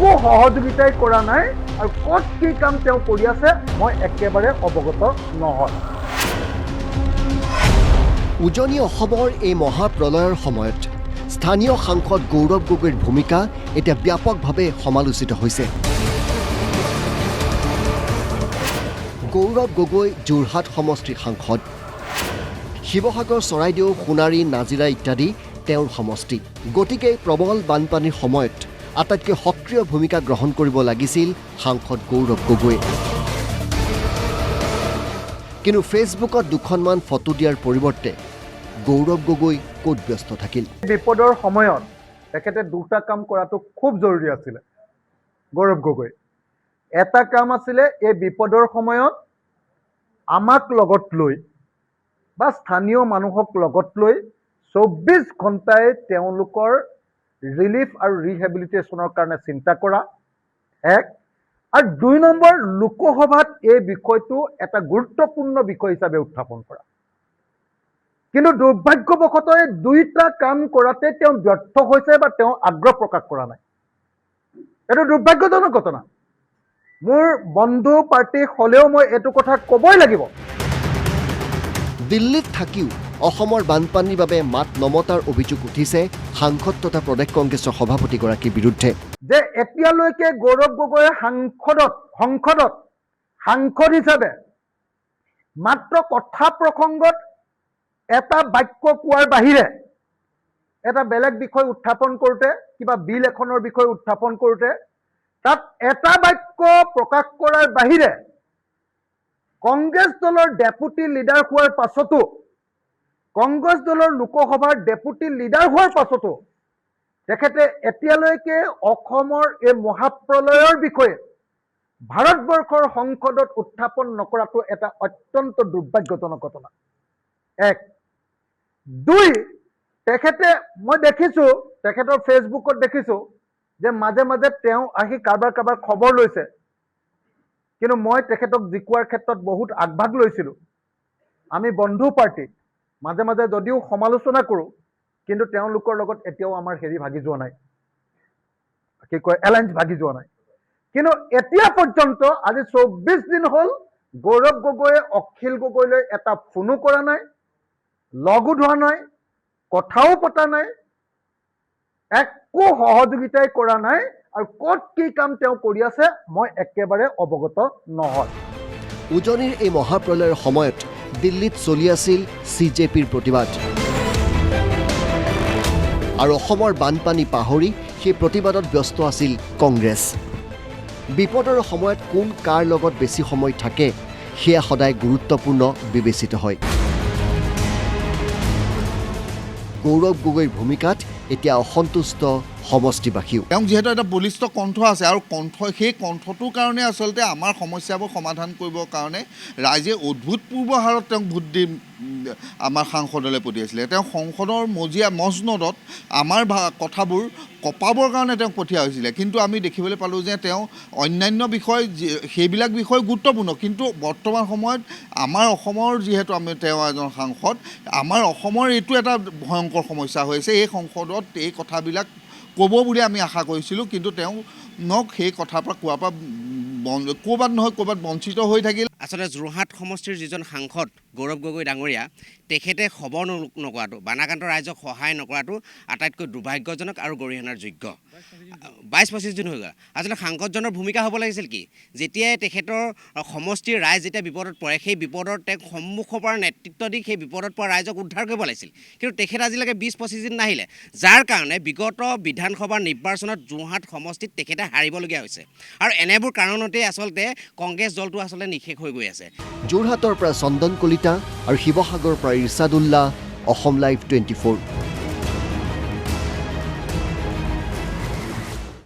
একো সহযোগিতাই কৰা নাই আৰু ক'ত কি কাম তেওঁ কৰি আছে মই একেবাৰে অৱগত নহয়। উজনি অসমৰ এই মহাপ্ৰলয়ৰ সময়ত স্থানীয় সাংসদ গৌৰৱ গগৈৰ ভূমিকা এতিয়া ব্যাপকভাৱে সমালোচিত হৈছে। গৌৰৱ গগৈ যোৰহাট সমষ্টিৰ সাংসদ। শিৱসাগৰ, চৰাইদেউ, সোণাৰী, নাজিৰা ইত্যাদি তেওঁৰ সমষ্টি। গতিকে প্ৰবল বানপানীৰ সময়ত আটাইতকৈ সক্ৰিয় ভূমিকা গ্ৰহণ কৰিব লাগিছিল সাংসদ গৌৰৱ গগৈ। কিন্তু ফেচবুকত দুখনমান ফটো দিয়াৰ পৰিৱৰ্তে গৌৰৱ গগৈ ক'ত ব্যস্ত থাকিল। বিপদৰ সময়ত তেখেতে দুটা কাম কৰাটো খুব জৰুৰী আছিলে গৌৰৱ গগৈ। এটা কাম আছিলে এই বিপদৰ সময়ত আমাক লগত লৈ বা স্থানীয় মানুহক লগত লৈ 24 ঘণ্টাই তেওঁলোকৰ ৰিলিফ আৰু ৰিহেবিলিটেশ্যনৰ কাৰণে চিন্তা কৰা এক। আৰু 2 নম্বৰ, লোকসভাত এই বিষয়টো এটা গুৰুত্বপূৰ্ণ বিষয় হিচাপে উত্থাপন কৰা। কিন্তু দুৰ্ভাগ্যবশতঃ এই দুইটা কাম কৰাতে তেওঁ ব্যৰ্থ হৈছে বা তেওঁ আগ্ৰহ প্ৰকাশ কৰা নাই। এইটো দুৰ্ভাগ্যজনক ঘটনা। মোৰ বন্ধু পাৰ্টি হ'লেও মই এইটো কথা ক'বই লাগিব। দিল্লীত থাকিও অসমৰ বানপানীৰ বাবে মাত নমতাৰ অভিযোগ উঠিছে সাংসদ তথা প্ৰদেশ কংগ্ৰেছৰ সভাপতিগৰাকীৰ বিৰুদ্ধে। যে এতিয়ালৈকে গৌৰৱ গগৈয়ে সংসদত সাংসদ হিচাপে মাত্ৰ কথা প্ৰসংগত এটা বাক্য কোৱাৰ বাহিৰে এটা বেলেগ বিষয় উত্থাপন কৰোঁতে, কিবা বিল এখনৰ বিষয় উত্থাপন কৰোঁতে তাত এটা বাক্য প্ৰকাশ কৰাৰ বাহিৰে কংগ্ৰেছ দলৰ ডেপুটি লিডাৰ হোৱাৰ পাছতো, কংগ্ৰেছ দলৰ লোকসভাৰ ডেপুটি লিডাৰ হোৱাৰ পাছতো তেখেতে এতিয়ালৈকে অসমৰ এই মহাপ্ৰলয়ৰ বিষয়ে ভাৰতবৰ্ষৰ সংসদত উত্থাপন নকৰাটো এটা অত্যন্ত দুৰ্ভাগ্যজনক ঘটনা। এক। 2, তেখেতে মই দেখিছোঁ, তেখেতৰ ফেচবুকত দেখিছোঁ যে মাজে মাজে তেওঁ আহি কাৰোবাৰ খবৰ লৈছে। কিন্তু মই তেখেতক জিকোৱাৰ ক্ষেত্ৰত বহুত আগভাগ লৈছিলোঁ। আমি বন্ধু পাৰ্টি মাজে মাজে যদিও সমালোচনা কৰোঁ, কিন্তু তেওঁলোকৰ লগত এতিয়াও আমাৰ ভাগি যোৱা নাই, কি কয় এলায়েন্স ভাগি যোৱা নাই। কিন্তু এতিয়া পৰ্যন্ত আজি 24 দিন হ'ল গৌৰৱ গগৈয়ে অখিল গগৈলৈ এটা ফোনো কৰা নাই, লগো ধৰা নাই, কথাও পতা নাই, একো সহযোগিতাই কৰা নাই আৰু ক'ত কি কাম তেওঁ কৰি আছে মই একেবাৰে অৱগত নহয়। উজনিৰ এই মহাপ্ৰলয়ৰ সময়ত দিল্লীত চলি আছিল CJPৰ প্ৰতিবাদ। আৰু অসমৰ বানপানী পাহৰি সেই প্ৰতিবাদত ব্যস্ত আছিল কংগ্ৰেছ। বিপদৰ সময়ত কোন কাৰ লগত বেছি সময় থাকে সেয়া সদায় গুৰুত্বপূৰ্ণ বিবেচিত হয়। গৌৰৱ গগৈৰ ভূমিকাত এতিয়া অসন্তুষ্ট সমষ্টিবাসীও। তেওঁ যিহেতু এটা বলিষ্ঠ কণ্ঠ আছে আৰু সেই কণ্ঠটোৰ কাৰণে আচলতে আমাৰ সমস্যাবোৰ সমাধান কৰিবৰ কাৰণে ৰাইজে অভূতপূৰ্ব হাৰত তেওঁক ভোট দি আমাৰ সাংসদলৈ পঠিয়াইছিলে। তেওঁ সংসদৰ মজনদত আমাৰ কথাবোৰ কপাবৰ কাৰণে তেওঁক পঠিওৱা হৈছিলে। কিন্তু আমি দেখিবলৈ পালোঁ যে তেওঁ অন্যান্য বিষয় সেইবিলাক বিষয় গুৰুত্বপূৰ্ণ, কিন্তু বৰ্তমান সময়ত আমাৰ অসমৰ যিহেতু তেওঁ এজন সাংসদ, আমাৰ অসমৰ এইটো এটা ভয়ংকৰ সমস্যা হৈছে। এই সংসদত এই কথাবিলাক ক'ব বুলি আমি আশা কৰিছিলোঁ, কিন্তু তেওঁক সেই কথাৰ পৰা কোৱাৰ পৰা ক'ৰবাত নহয় ক'ৰবাত বঞ্চিত হৈ থাকিল। আচলতে যোৰহাট সমষ্টিৰ যিজন সাংসদ গৌৰৱ গগৈ ডাঙৰীয়া, তেখেতে খবৰ নকৰাটো, বানাক্ৰান্ত ৰাইজক সহায় নকৰাটো আটাইতকৈ দুৰ্ভাগ্যজনক আৰু গৰিহণাৰ যোগ্য। 22-25 দিন হৈ গ'ল। আচলতে সাংসদজনৰ ভূমিকা হ'ব লাগিছিল কি, যেতিয়াই তেখেতৰ সমষ্টিৰ ৰাইজ যেতিয়া বিপদত পৰে, সেই বিপদত তেওঁক সন্মুখৰ পৰা নেতৃত্ব দি সেই বিপদত পৰা ৰাইজক উদ্ধাৰ কৰিব লাগিছিল। কিন্তু তেখেত আজিলৈকে 20-25 দিন নাহিলে, যাৰ কাৰণে বিগত বিধানসভাৰ নিৰ্বাচনত যোৰহাট সমষ্টিত তেখেতে হাৰিবলগীয়া হৈছে। আৰু এনেবোৰ কাৰণতেই আচলতে কংগ্ৰেছ দলটো আচলতে নিশেষ হৈ গৈ আছে। যোৰহাটৰ পৰা চন্দন কলিতা আৰু শিৱসাগৰৰ পৰা ইৰছাদুল্লাহ, অসম লাইভ 24।